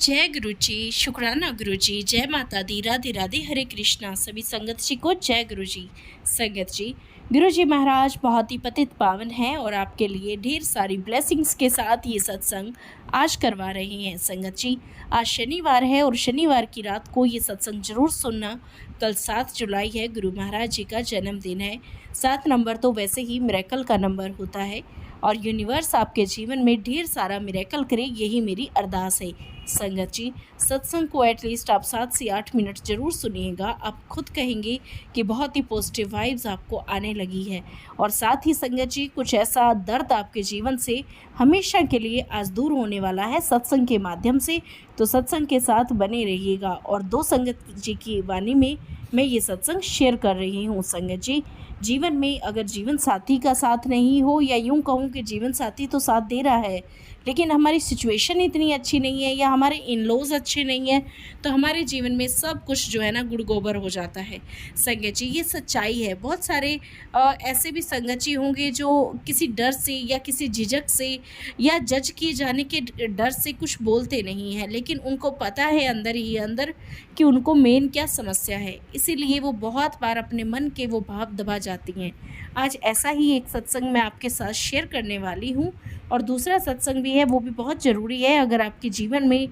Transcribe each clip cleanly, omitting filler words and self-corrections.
जय गुरु जी, शुक्राना गुरु जी, जय माता दी, राधे राधे, हरे कृष्णा। सभी संगत जी को जय गुरु जी। संगत जी, गुरु जी महाराज बहुत ही पतित पावन है और आपके लिए ढेर सारी ब्लेसिंग्स के साथ ये सत्संग आज करवा रहे हैं। संगत जी, आज शनिवार है और शनिवार की रात को ये सत्संग जरूर सुनना। कल 7 जुलाई है, गुरु महाराज जी का जन्मदिन है। 7 नंबर तो वैसे ही मिरेकल का नंबर होता है और यूनिवर्स आपके जीवन में ढेर सारा मिरेकल करे, यही मेरी अरदास है। संगत जी, सत्संग को एटलीस्ट आप 7 से 8 मिनट जरूर सुनिएगा। आप खुद कहेंगे कि बहुत ही पॉजिटिव वाइब्स आपको आने लगी है। और साथ ही संगत जी, कुछ ऐसा दर्द आपके जीवन से हमेशा के लिए आज दूर होने वाला है सत्संग के माध्यम से। तो सत्संग के साथ बने रहिएगा। और दो संगत जी की वाणी में मैं ये सत्संग शेयर कर रही हूँ। संगत जी, जीवन में अगर जीवन साथी का साथ नहीं हो, या यूं कहूँ कि जीवन साथी तो साथ दे रहा है लेकिन हमारी सिचुएशन इतनी अच्छी नहीं है, या हमारे इन लॉज अच्छे नहीं हैं, तो हमारे जीवन में सब कुछ जो है ना गुड़ गोबर हो जाता है। संगत जी, ये सच्चाई है। बहुत सारे ऐसे भी संगत जी होंगे जो किसी डर से या किसी झिझक से या जज किए जाने के डर से कुछ बोलते नहीं हैं, लेकिन उनको पता है अंदर ही अंदर कि उनको मेन क्या समस्या है, इसीलिए वो बहुत बार अपने मन के वो भाव दबा जाती हैं। आज ऐसा ही एक सत्संग मैं आपके साथ शेयर करने वाली हूँ। और दूसरा सत्संग भी है, वो भी बहुत ज़रूरी है। अगर आपके जीवन में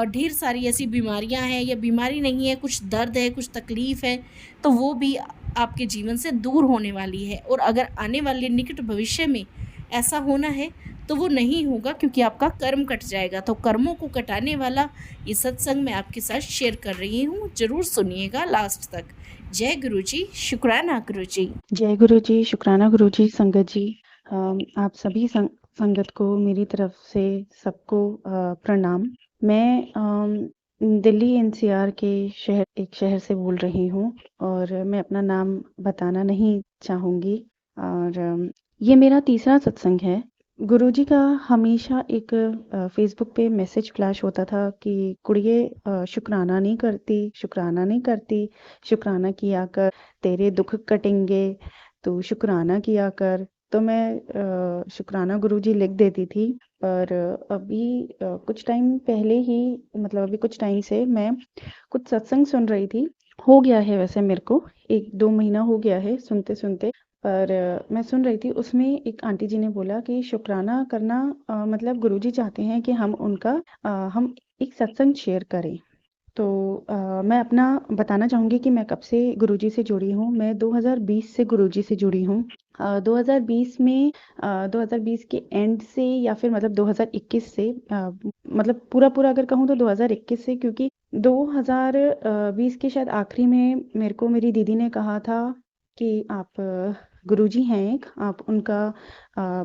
ढेर सारी ऐसी बीमारियां हैं, या बीमारी नहीं है, कुछ दर्द है, कुछ तकलीफ़ है, तो वो भी आपके जीवन से दूर होने वाली है। और अगर आने वाले निकट भविष्य में ऐसा होना है तो वो नहीं होगा, क्योंकि आपका कर्म कट जाएगा। तो कर्मों को कटाने वाला ये सत्संग मैं आपके साथ शेयर कर रही हूँ, ज़रूर सुनिएगा लास्ट तक। जय गुरु जी, शुक्राना गुरु जी। जय गुरु जी, शुक्राना गुरु जी। संगत जी, आप सभी संगत को मेरी तरफ से सबको प्रणाम। मैं दिल्ली एनसीआर के एक शहर से बोल रही हूँ और मैं अपना नाम बताना नहीं चाहूँगी। और ये मेरा तीसरा सत्संग है। गुरुजी का हमेशा एक फेसबुक पे मैसेज फ्लैश होता था कि कुड़िए, शुक्राना नहीं करती, शुक्राना नहीं करती, शुक्राना किया कर, तेरे दुख कटेंगे, तो शुक्राना किया कर। तो मैं शुक्राना गुरुजी लिख देती थी। पर अभी कुछ टाइम पहले ही, मतलब अभी कुछ टाइम से मैं कुछ सत्संग सुन रही थी। हो गया है वैसे मेरे को 1-2 महीना हो गया है सुनते सुनते। पर मैं सुन रही थी, उसमें एक आंटी जी ने बोला कि शुक्राना करना, मतलब गुरुजी चाहते हैं कि हम एक सत्संग शेयर करें। तो मैं अपना बताना चाहूँगी कि मैं कब से गुरुजी से जुड़ी हूँ। मैं 2020 से गुरुजी से जुड़ी हूँ। 2020 में 2020 के एंड से, या फिर मतलब 2021 से, मतलब पूरा अगर कहूँ तो 2021 से, क्योंकि 2020 के शायद आखिरी में मेरे को मेरी दीदी ने कहा था कि आप गुरुजी हैं एक, आप उनका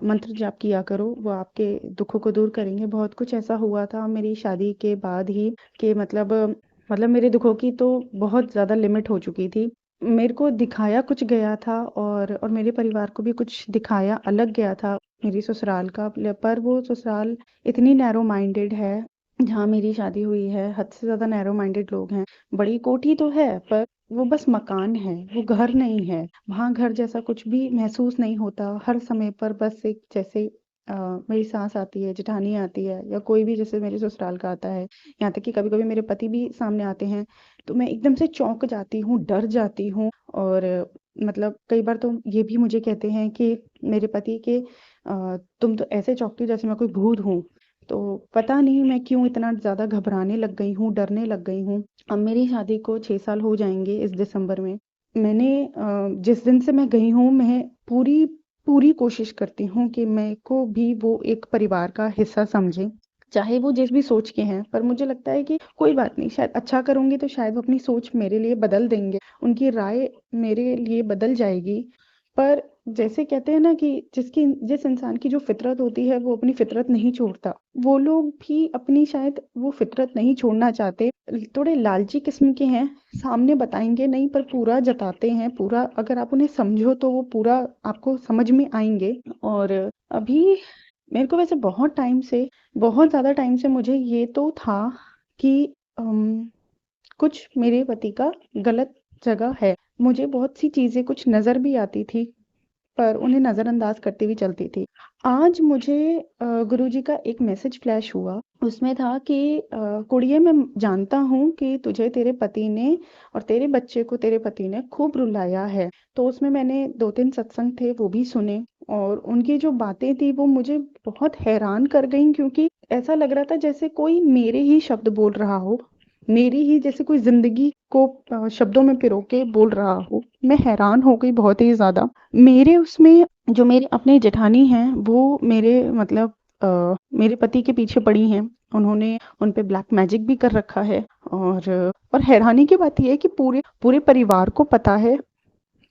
मंत्र जाप किया करो, वो आपके दुखों को दूर करेंगे। बहुत कुछ ऐसा हुआ था मेरी शादी के बाद ही कि मतलब मेरे दुखों की तो बहुत ज़्यादा लिमिट हो चुकी थी। मेरे को दिखाया कुछ गया था, और मेरे परिवार को भी कुछ दिखाया अलग गया था मेरी ससुराल का। पर वो ससुराल इतनी नैरो माइंडेड है, जहाँ मेरी शादी हुई है, हद से ज़्यादा नैरो माइंडेड लोग हैं। बड़ी कोठी तो है, पर वो बस मकान है, वो घर नहीं है। वहाँ घर जैसा कुछ भी महसूस नहीं होता। हर समय पर बस एक जैसे अ, मेरी सास आती है, जेठानी आती है, या कोई भी जैसे मेरे ससुराल का आता है, यहाँ तक कि कभी-कभी मेरे पति भी सामने आते हैं, तो मैं एकदम से चौंक जाती हूँ, डर जाती हूँ। और मतलब कई बार तो ये भी मुझे कहते हैं कि मेरे पति के, तुम तो ऐसे चौंकती हो जैसे मैं कोई भूत हूँ। तो पता नहीं मैं क्यों इतना ज़्यादा घबराने लग गई हूँ, डरने लग गई हूँ। अब मेरी शादी को 6 साल हो जाएँगे इस दिसंबर में। जिस दिन से मैं गई हूँ, मैं पूरी पूरी कोशिश करती हूँ कि मेरे को भी वो एक परिवार का हिस्सा समझें, चाहे वो जिस भी सोच के हैं। पर मुझे लगता है कि कोई बात नहीं, शायद अच्छा करूँगी तो शायद वो अपनी सोच मेरे लिए बदल देंगे, उनकी राय मेरे लिए बदल जाएगी। पर जैसे कहते हैं ना कि जिस इंसान की जो फितरत होती है, वो अपनी फितरत नहीं छोड़ता। वो लोग भी अपनी शायद वो फितरत नहीं छोड़ना चाहते। थोड़े लालची किस्म के हैं, सामने बताएँगे नहीं पर पूरा जताते हैं। पूरा अगर आप उन्हें समझो तो वो पूरा आपको समझ में आएँगे। और अभी मेरे को वैसे बहुत ज़्यादा टाइम से मुझे ये तो था कि कुछ मेरे पति का गलत जगह है। मुझे बहुत सी चीज़ें कुछ नज़र भी आती थी, पर उन्हें नज़रअंदाज करती हुई चलती थी। आज मुझे गुरुजी का एक मैसेज फ्लैश हुआ। उसमें था कि कुड़िए, मैं जानता हूँ कि तुझे तेरे पति ने और तेरे बच्चे को तेरे पति ने खूब रुलाया है। तो उसमें मैंने 2-3 सत्संग थे वो भी सुने, और उनकी जो बातें थी वो मुझे बहुत हैरान कर गईं, क्योंकि ऐसा लग रहा था जैसे कोई मेरे ही शब्द बोल रहा हो, मेरी ही जैसे कोई ज़िंदगी को शब्दों में पिरो के बोल रहा हो। मैं हैरान हो गई बहुत ही ज़्यादा। मेरे उसमें जो मेरे अपने जेठानी हैं, वो मेरे मतलब मेरे पति के पीछे पड़ी हैं। उन्होंने उन पे ब्लैक मैजिक भी कर रखा है, और हैरानी की बात ये है कि पूरे पूरे परिवार को पता है।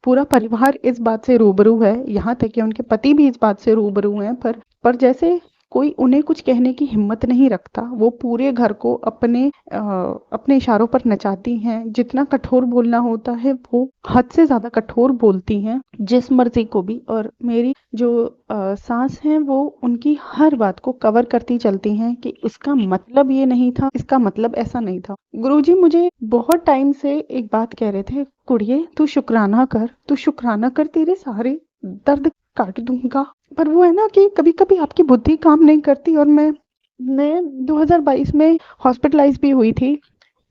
पूरा परिवार इस बात से रूबरू है, यहाँ तक कि उनके पति भी इस बात से रूबरू हैं, पर जैसे कोई उन्हें कुछ कहने की हिम्मत नहीं रखता। वो पूरे घर को अपने इशारों पर नचाती हैं। जितना कठोर बोलना होता है वो हद से ज़्यादा कठोर बोलती हैं, जिस मर्ज़ी को भी। और मेरी जो सास हैं, वो उनकी हर बात को कवर करती चलती हैं कि इसका मतलब ये नहीं था, इसका मतलब ऐसा नहीं था। गुरुजी मुझे बहुत टाइम से एक बात कह रहे थे, कुड़िए तू शुक्राना कर, तू शुक्राना कर, तेरे सारे दर्द काट दूंगा। पर वो है ना कि कभी कभी आपकी बुद्धि काम नहीं करती। और मैं 2022 में हॉस्पिटलाइज भी हुई थी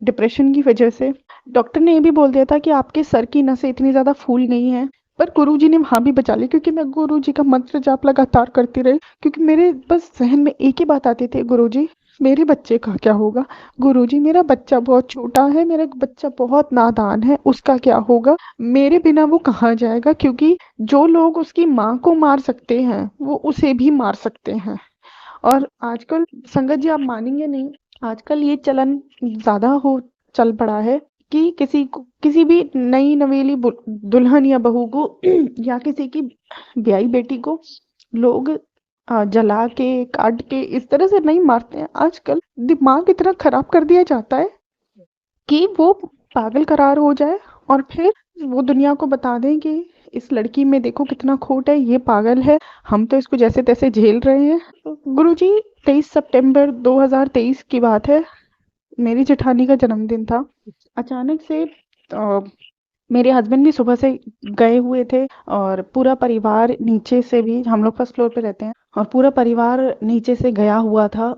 डिप्रेशन की वजह से। डॉक्टर ने ये भी बोल दिया था कि आपके सर की नसें इतनी ज़्यादा फूल गई हैं। पर गुरुजी ने वहाँ भी बचा लिया, क्योंकि मैं गुरुजी का मंत्र जाप लगातार करती रही। क्योंकि मेरे बस ज़हन में एक ही बात आती थी, गुरुजी मेरे बच्चे का क्या होगा? गुरुजी मेरा बच्चा बहुत छोटा है, मेरा बच्चा बहुत नादान है, उसका क्या होगा? मेरे बिना वो कहाँ जाएगा? क्योंकि जो लोग उसकी माँ को मार सकते हैं, वो उसे भी मार सकते हैं। और आजकल संगत जी, आप मानेंगे नहीं, आजकल ये चलन ज़्यादा हो चल पड़ा है कि किसी भी नई नवेली दुल्हन या बहू को या किसी की ब्याई बेटी को लोग जला के काट के इस तरह से नहीं मारते हैं। आजकल दिमाग इतना खराब कर दिया जाता है कि वो पागल करार हो जाए, और फिर वो दुनिया को बता दें कि इस लड़की में देखो कितना खोट है, ये पागल है, हम तो इसको जैसे तैसे झेल रहे हैं। गुरुजी 23 सितंबर 2023 की बात है, मेरी जेठानी का जन्मदिन था। अचानक से मेरे हस्बैंड भी सुबह से गए हुए थे, और पूरा परिवार नीचे से भी, हम लोग फर्स्ट फ्लोर पे रहते हैं, और पूरा परिवार नीचे से गया हुआ था।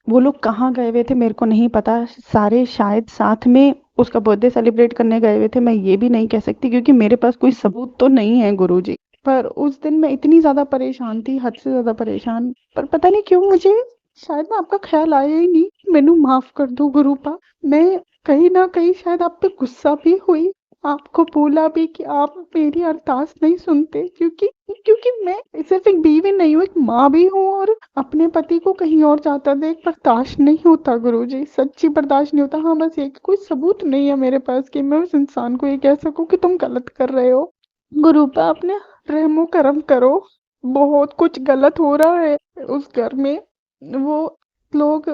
वो लोग कहाँ गए हुए थे मेरे को नहीं पता। सारे शायद साथ में उसका बर्थडे सेलिब्रेट करने गए हुए थे, मैं ये भी नहीं कह सकती क्योंकि मेरे पास कोई सबूत तो नहीं है गुरुजी। पर उस दिन मैं इतनी ज़्यादा परेशान थी, हद से ज़्यादा परेशान। पर पता नहीं क्यों मुझे शायद ना आपका ख्याल आया ही नहीं। मैनू माफ कर दो गुरुपा, मैं कहीं ना कहीं शायद आप पे गुस्सा भी हुई, आपको बोला भी कि आप मेरी अरदास नहीं सुनते, क्योंकि क्योंकि मैं सिर्फ एक बीवी नहीं हूँ, एक माँ भी हूँ, और अपने पति को कहीं और जाता देख बर्दाश्त नहीं होता गुरुजी, सच्ची बर्दाश्त नहीं होता। हाँ, बस एक कोई सबूत नहीं है मेरे पास कि मैं उस इंसान को ये कह सकूं कि तुम गलत कर रहे हो। गुरुपा अपने रहमो करम करो, बहुत कुछ गलत हो रहा है उस घर में। वो लोग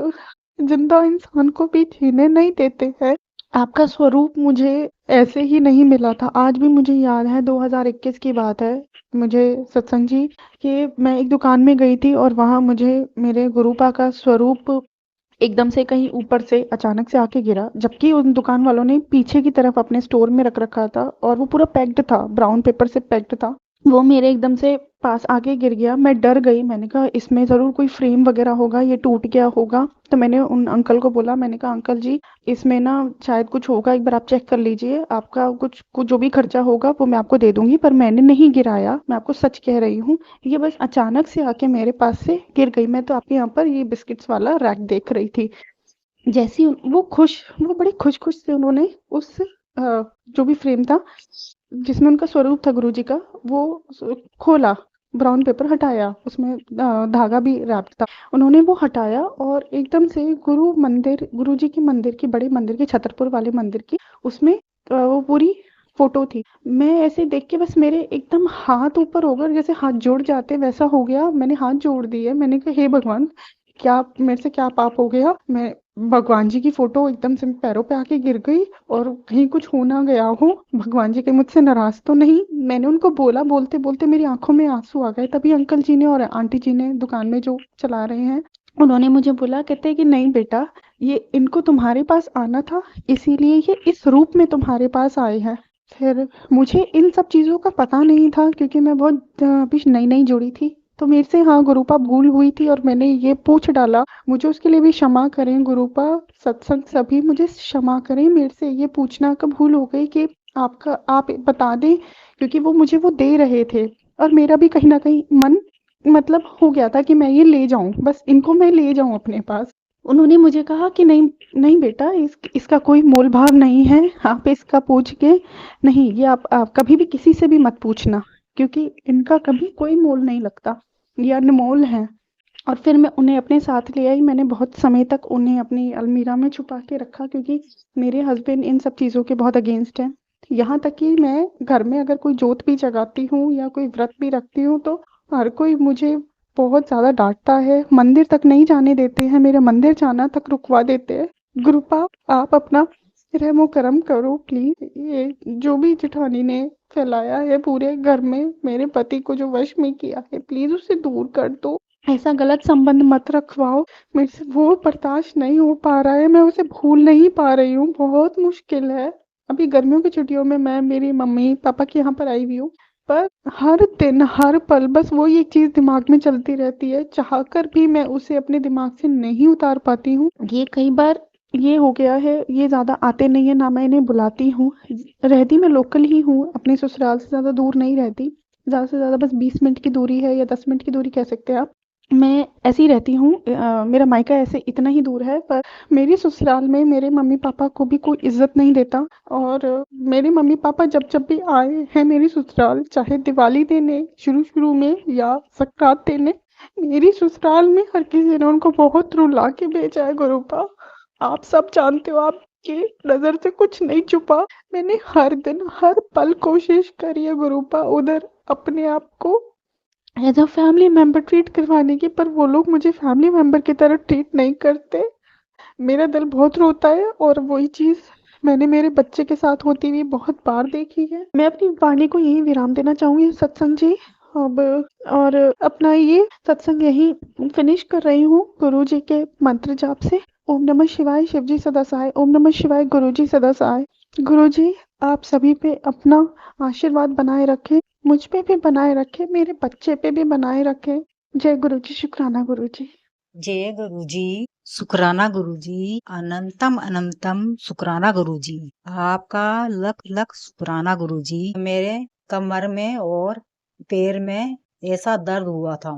जिंदा इंसान को भी जीने नहीं देते हैं। आपका स्वरूप मुझे ऐसे ही नहीं मिला था। आज भी मुझे याद है, 2021 की बात है, मुझे सत्संग जी कि मैं एक दुकान में गई थी, और वहां मुझे मेरे गुरुपा का स्वरूप एकदम से कहीं ऊपर से अचानक से आके गिरा, जबकि उन दुकान वालों ने पीछे की तरफ अपने स्टोर में रख रखा था, और वो पूरा पैक्ड था, ब्राउन पेपर से पैक्ड था। वो मेरे एकदम से पास आके गिर गया। मैं डर गई, मैंने कहा इसमें ज़रूर कोई फ्रेम वगैरह होगा, ये टूट गया होगा। तो मैंने उन अंकल को बोला, मैंने कहा अंकल जी इसमें ना शायद कुछ होगा, एक बार आप चेक कर लीजिए, आपका कुछ जो भी खर्चा होगा वो मैं आपको दे दूंगी, पर मैंने नहीं गिराया, मैं आपको सच कह रही हूँ। ये बस अचानक से आके मेरे पास से गिर गई। मैं तो आपके यहाँ पर ये बिस्किट्स वाला रैक देख रही थी। जैसी वो बड़े खुश से उन्होंने उस जो भी फ्रेम था जिसमें उनका स्वरूप था गुरुजी का, वो खोला, ब्राउन पेपर हटाया, उसमें धागा भी रैप्ड था। उन्होंने वो हटाया, और एकदम से गुरुजी के मंदिर की, बड़े मंदिर की, छतरपुर वाले मंदिर की, उसमें वो पूरी फोटो थी। मैं ऐसे देख के बस मेरे एकदम हाथ ऊपर हो गए, जैसे हाथ जोड़ जाते वैसा हो गया। मैंने हाथ जोड़ दिए, मैंने कहा हे भगवान, क्या मेरे से क्या पाप हो गया? मैं भगवान जी की फोटो एकदम से पैरों पे आके गिर गई, और कहीं कुछ हो ना गया हो, भगवान जी के मुझसे नाराज तो नहीं। मैंने उनको बोला, बोलते बोलते मेरी आंखों में आंसू आ गए। तभी अंकल जी ने और आंटी जी ने, दुकान में जो चला रहे हैं, उन्होंने मुझे बोला, कहते हैं कि नहीं बेटा, ये इनको तुम्हारे पास आना था, इसीलिए ये इस रूप में तुम्हारे पास आए हैं। फिर मुझे इन सब चीज़ों का पता नहीं था क्योंकि मैं बहुत अभी नई-नई जुड़ी थी। तो मेरे से हाँ, गुरुपा भूल हुई थी और मैंने ये पूछ डाला। मुझे उसके लिए भी क्षमा करें गुरुपा, सत्संग सभी मुझे क्षमा करें। मेरे से ये पूछना का भूल हो गई कि आपका आप बता दें क्योंकि मुझे वो दे रहे थे और मेरा भी कहीं न कहीं मन मतलब हो गया था कि मैं ये ले जाऊँ, बस इनको मैं ले जाऊँ अपने पास। उन्होंने मुझे कहा कि नहीं, नहीं बेटा इसका कोई मोल-भाव नहीं है, आप इसका पूछ के नहीं, ये आप कभी भी किसी से भी मत पूछना क्योंकि इनका कभी कोई मोल नहीं लगता, ये अनमोल हैं। और फिर मैं उन्हें अपने साथ ले आई। मैंने बहुत समय तक उन्हें अपनी अलमीरा में छुपा के रखा क्योंकि मेरे हस्बैंड इन सब चीज़ों के बहुत अगेंस्ट हैं। यहाँ तक कि मैं घर में अगर कोई जोत भी जगाती हूँ या कोई व्रत भी रखती हूँ तो हर कोई मुझे बहुत ज़्यादा डाँटता है, मंदिर तक नहीं जाने देते हैं, मेरा मंदिर जाना तक रुकवा देते हैं। गुरुपा, आप अपना रहमो करम करो प्लीज़। ये जो भी जेठानी ने फैलाया है पूरे घर में, मेरे पति को जो वश में किया है, प्लीज़ उसे दूर कर दो। ऐसा गलत संबंध मत रखवाओ। मेरे से वो बर्दाश्त नहीं हो पा रहा है, मैं उसे भूल नहीं पा रही हूँ, बहुत मुश्किल है। अभी गर्मियों की छुट्टियों में मैं मेरी मम्मी पापा के यहाँ पर आई हुई हूँ, पर हर दिन हर पल बस वो एक चीज़ दिमाग में चलती रहती है, चाहकर भी मैं उसे अपने दिमाग से नहीं उतार पाती हूँ। ये कई बार ये हो गया है, ये ज़्यादा आते नहीं है, ना मैं इन्हें बुलाती हूँ। रहती मैं लोकल ही हूँ, अपने ससुराल से ज़्यादा दूर नहीं रहती। ज़्यादा से ज़्यादा बस 20 मिनट की दूरी है या 10 मिनट की दूरी कह सकते हैं आप। मैं ऐसी ही रहती हूँ। मेरा मायका ऐसे इतना ही दूर है, पर मेरे ससुराल में मेरे मम्मी-पापा को भी कोई इज़्ज़त नहीं देता और मेरे मम्मी-पापा जब-जब भी आए हैं मेरे ससुराल, चाहे दिवाली देने शुरू-शुरू में या संक्रांत देने, मेरी ससुराल में हर किसी ने उनको बहुत रुला के भेजा है गुरुपा। आप सब जानते हो, आपकी नज़र से कुछ नहीं छुपा। मैंने हर दिन, हर पल कोशिश करी है गुरुपा उधर अपने आप को as a family member treat करवाने की, पर वो लोग मुझे फैमिली मेंबर की तरह ट्रीट नहीं करते। मेरा दिल बहुत रोता है और वही चीज़ मैंने मेरे बच्चे के साथ होती हुई बहुत बार देखी है। मैं अपनी वाणी को यहीं विराम देना चाहूँगी सत्संग जी। अब और अपना ये सत्संग यहीं फिनिश कर रही हूँ गुरु जी के मंत्र जाप से। ओम नमः शिवाय, शिव जी सदा सहाय। ओम नमः शिवाय, गुरु जी सदा सहाय। गुरु जी, आप सभी पे अपना आशीर्वाद बनाए रखें, मुझ पे भी बनाए रखें, मेरे बच्चे पे भी बनाए रखें। जय गुरु जी, शुक्राना गुरु जी। जय गुरु जी, शुक्राना गुरु जी, अनंतम अनंतम शुक्राना गुरु जी। आपका लख लख शुक्राना गुरु जी। मेरे कमर में और पैर में ऐसा दर्द हुआ था,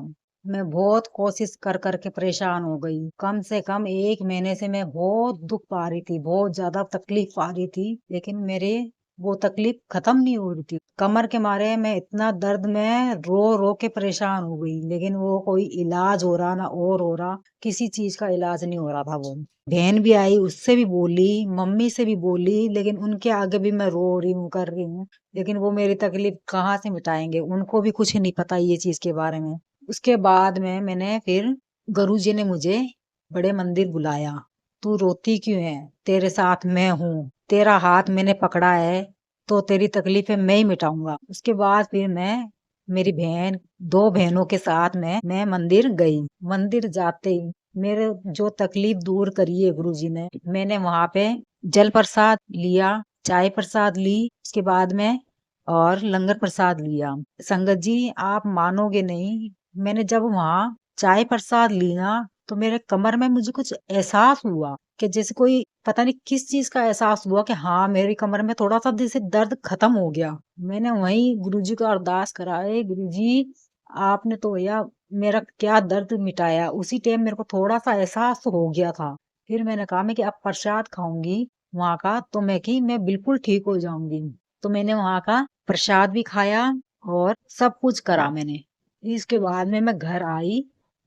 मैं बहुत कोशिश कर कर के परेशान हो गई। कम से कम 1 महीने से मैं बहुत दुख पा रही थी, बहुत ज्यादा तकलीफ पा रही थी, लेकिन मेरे वो तकलीफ खत्म नहीं हो रही थी। कमर के मारे मैं इतना दर्द में रो रो के परेशान हो गई, लेकिन वो कोई इलाज हो रहा ना और हो रहा, किसी चीज का इलाज नहीं हो रहा था। वो बहन भी आई, उससे भी बोली, मम्मी से भी बोली, लेकिन उनके आगे भी मैं रो रही हूँ, कर रही हूँ, लेकिन वो मेरी तकलीफ कहाँ से मिटाएंगे, उनको भी कुछ नहीं पता ये चीज के बारे में। उसके बाद में मैंने फिर गुरुजी ने मुझे बड़े मंदिर बुलाया। तू रोती क्यों है, तेरे साथ मैं हूँ, तेरा हाथ मैंने पकड़ा है, तो तेरी तकलीफें मैं ही मिटाऊंगा। उसके बाद फिर मैं मेरी बहन 2 बहनों के साथ में मैं मंदिर गई। मंदिर जाते ही मेरे जो तकलीफ दूर करी है गुरुजी ने, मैंने वहां पे जल प्रसाद लिया, चाय प्रसाद ली, उसके बाद में और लंगर प्रसाद लिया। संगत जी, आप मानोगे नहीं, मैंने जब वहां चाय प्रसाद ली ना, तो मेरे कमर में मुझे कुछ एहसास हुआ कि जैसे कोई पता नहीं किस चीज का एहसास हुआ कि हाँ, मेरी कमर में थोड़ा सा जैसे दर्द खत्म हो गया। मैंने वहीं गुरुजी को अरदास करा, गुरुजी आपने तो भैया मेरा क्या दर्द मिटाया। उसी टाइम मेरे को थोड़ा सा एहसास हो गया था। फिर मैंने कहा मैं कि अब प्रसाद खाऊंगी वहां का, तो मैं बिल्कुल ठीक हो जाऊंगी। तो मैंने वहां का प्रसाद भी खाया और सब कुछ करा मैंने। इसके बाद में मैं घर आई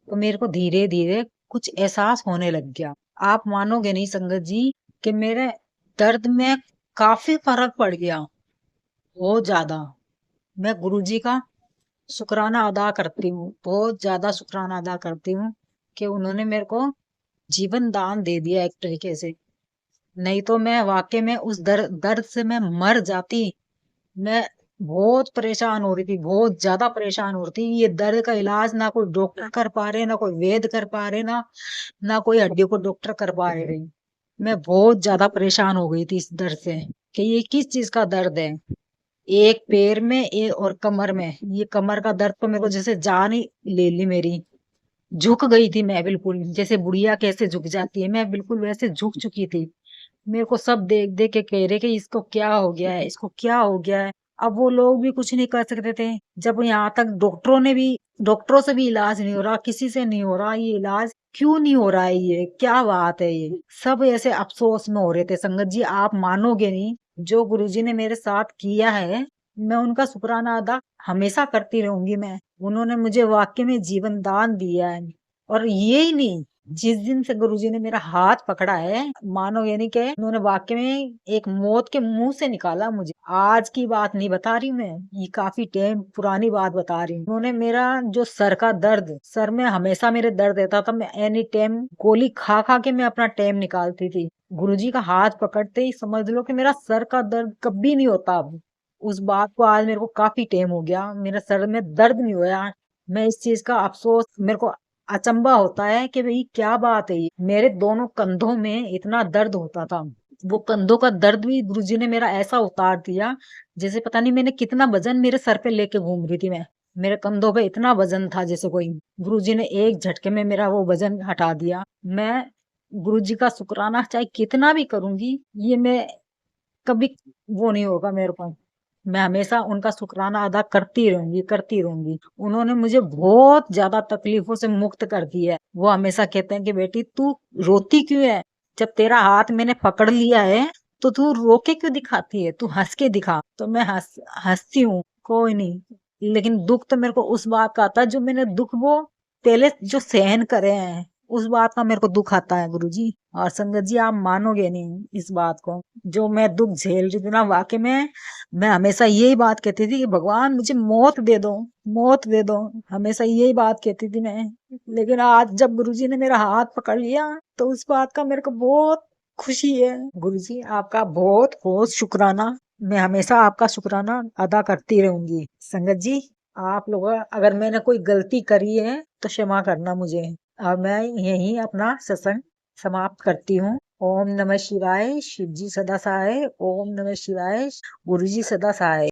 तो मेरे को धीरे धीरे कुछ एहसास होने लग गया। आप मानोगे नहीं संगत जी कि मेरे दर्द में काफी फर्क पड़ गया, बहुत ज्यादा। मैं गुरुजी का शुक्राना अदा करती हूँ, बहुत ज्यादा शुक्राना अदा करती हूँ कि उन्होंने मेरे को जीवन दान दे दिया एक तरीके से। नहीं तो मैं वाकई में उस दर्द से मैं मर जाती। मैं बहुत परेशान हो रही थी, बहुत ज्यादा परेशान हो रही थी। ये दर्द का इलाज ना कोई डॉक्टर कर पा रहे, ना कोई वैद्य कर पा रहे, ना ना कोई हड्डियों को डॉक्टर कर पा रहे। मैं बहुत ज्यादा परेशान हो गई थी इस दर्द से। कि ये किस चीज का दर्द है। एक पैर में एक और कमर में, ये कमर का दर्द तो मेरे को जैसे जान ही ले ली मेरी। झुक गई थी मैं बिल्कुल, जैसे बुढ़िया कैसे झुक जाती है, मैं बिल्कुल वैसे झुक चुकी थी। मेरे को सब देख देख के कह रहे कि इसको क्या हो गया है, इसको क्या हो गया है। अब वो लोग भी कुछ नहीं कर सकते थे, जब यहाँ तक डॉक्टरों से भी इलाज नहीं हो रहा, किसी से नहीं हो रहा ये इलाज। क्यों नहीं हो रहा है, ये क्या बात है, ये सब ऐसे अफसोस में हो रहे थे। संगत जी आप मानोगे नहीं, जो गुरुजी ने मेरे साथ किया है, मैं उनका शुक्राना अदा हमेशा करती रहूंगी। मैं, उन्होंने मुझे वाकई में जीवन दान दिया है। और ये ही नहीं, जिस दिन से गुरुजी ने मेरा हाथ पकड़ा है, मानो यानी कि उन्होंने वाकई में एक मौत के मुंह से निकाला मुझे। आज की बात नहीं बता रही मैं, ये काफी टाइम पुरानी बात बता रही हूँ। उन्होंने मेरा जो सर का दर्द, सर में हमेशा मेरे दर्द रहता था, मैं एनी टाइम गोली खा खा के मैं अपना टाइम निकालती थी। गुरुजी का हाथ पकड़ते ही समझ लो कि मेरा सर का दर्द कभी नहीं होता अब। उस बात को आज मेरे को काफी टाइम हो गया, मेरे सर में दर्द नहीं हुआ। मैं इस चीज का अफसोस, मेरे को अचंभा होता है कि भाई क्या बात है, ये मेरे दोनों कंधों में इतना दर्द होता था। वो कंधों का दर्द भी गुरुजी ने मेरा ऐसा उतार दिया, जैसे पता नहीं मैंने कितना वजन मेरे सर पे लेके घूम रही थी मैं। मेरे कंधों पे इतना वजन था जैसे कोई, गुरुजी ने एक झटके में मेरा वो वजन हटा दिया। मैं गुरुजी का शुक्राना चाहे कितना भी करूंगी, ये मैं कभी वो नहीं होगा मेरे को। मैं हमेशा उनका शुक्राना अदा करती रहूंगी, करती रहूंगी। उन्होंने मुझे बहुत ज्यादा तकलीफों से मुक्त कर दिया है। वो हमेशा कहते हैं कि बेटी तू रोती क्यों है, जब तेरा हाथ मैंने पकड़ लिया है तो तू रो के क्यों दिखाती है, तू हंस के दिखा। तो मैं हंसती हूँ, कोई नहीं। लेकिन दुख तो मेरे को उस बात का आता है, जो मैंने दुख वो पहले जो सहन करे हैं, उस बात का मेरे को दुख आता है गुरुजी। और संगत जी आप मानोगे नहीं इस बात को, जो मैं दुख झेल रही थी ना, वाकई में मैं हमेशा यही बात कहती थी कि भगवान मुझे मौत दे दो, मौत दे दो, हमेशा यही बात कहती थी मैं। लेकिन आज जब गुरुजी ने मेरा हाथ पकड़ लिया, तो उस बात का मेरे को बहुत खुशी है। गुरुजी आपका बहुत बहुत शुक्राना, मैं हमेशा आपका शुक्राना अदा करती रहूंगी। संगत जी आप लोग, अगर मैंने कोई गलती करी है तो क्षमा करना मुझे। और मैं यही अपना सत्संग समाप्त करती हूँ। ओम नमः शिवाय, शिव जी सदा सहाय। ओम नमः शिवाय, गुरु जी सदा सहाय।